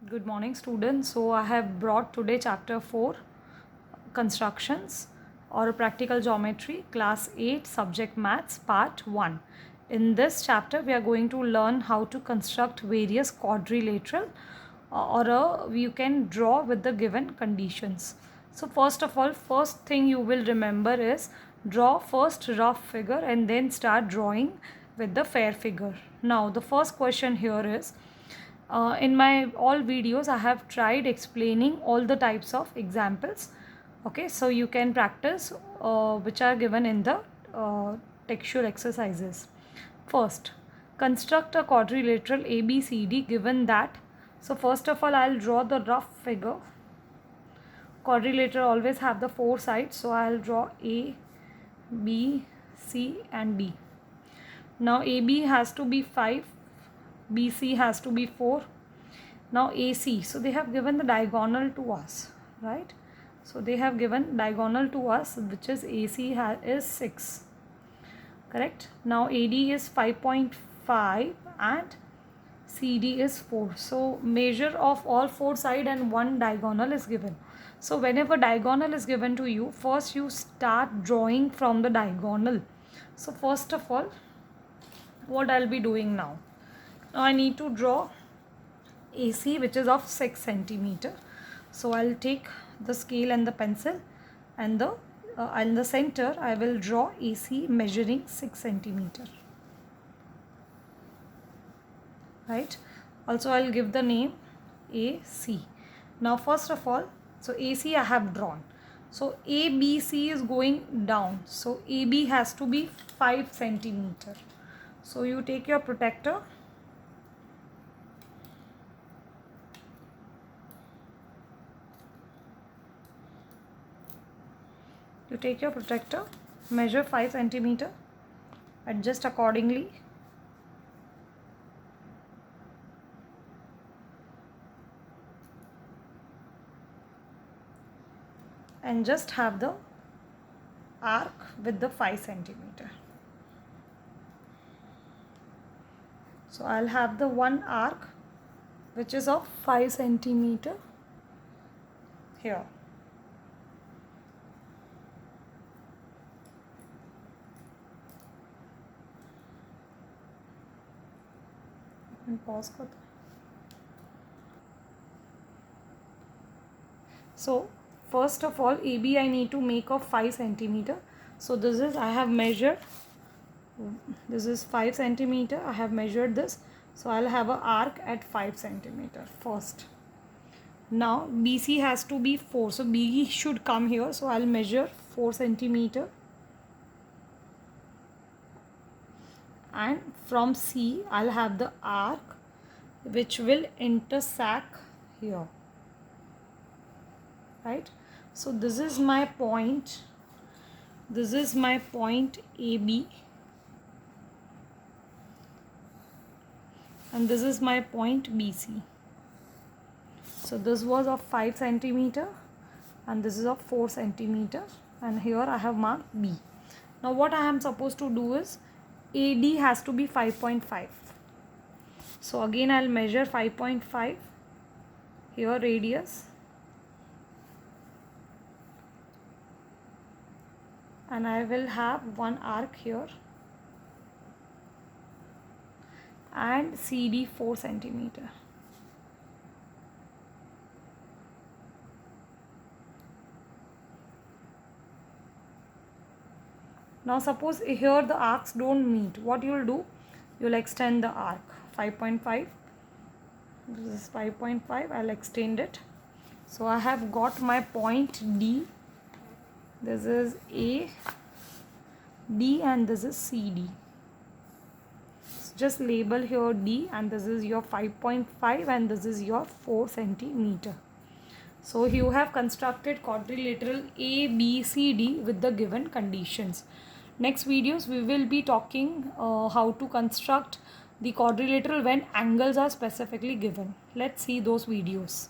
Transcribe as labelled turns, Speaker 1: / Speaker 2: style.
Speaker 1: Good morning, students. So I have brought today chapter 4, constructions or practical geometry, class 8, subject maths, part 1. In this chapter we are going to learn how to construct various quadrilateral you can draw with the given conditions. So first of all, first thing you will remember is draw first rough figure and then start drawing with the fair figure. Now the first question here is, in my all videos I have tried explaining all the types of examples. Okay, so you can practice which are given in the textual exercises. First, construct a quadrilateral ABCD given that. So first of all, I'll draw the rough figure. Quadrilateral always have the four sides, so I'll draw A, B, C and D. Now AB has to be 5, BC has to be 4. Now AC, so they have given the diagonal to us, right? So they have given diagonal to us, which is AC is 6, correct? Now AD is 5.5 and CD is 4. So measure of all four sides and one diagonal is given. So whenever diagonal is given to you, first you start drawing from the diagonal. So first of all, what I'll be doing now I need to draw AC, which is of 6 centimeter. So I'll take the scale and the pencil, and the center I will draw AC measuring 6 centimeter, right? Also I'll give the name AC. Now first of all, so AC I have drawn. So ABC is going down, so AB has to be 5 centimeter. So you take your protractor, measure 5 centimeter, adjust accordingly. And just have the arc with the 5 centimeter. So I'll have the one arc which is of 5 centimeter here. And pause. So first of all, AB I need to make of 5 centimeter. So this is, I have measured, this is 5 centimeter, I have measured this. So I'll have an arc at 5 centimeter first. Now BC has to be 4, so BE should come here. So I'll measure 4 centimeter. And from C I'll have the arc which will intersect here, right? So this is my point, AB, and this is my point BC. So this was of 5 centimeter and this is of 4 centimeter, and here I have marked B. Now what I am supposed to do is, AD has to be 5.5. So again I'll measure 5.5 here, radius, and I will have one arc here, and CD 4 centimeter. Now suppose here the arcs don't meet, what you will do, you will extend the arc 5.5. This is 5.5, I'll extend it. So I have got my point D, this is A, D, and this is CD. So just label here D, and this is your 5.5 and this is your 4 centimeter. So you have constructed quadrilateral ABCD with the given conditions. Next videos we will be talking how to construct the quadrilateral when angles are specifically given. Let's see those videos.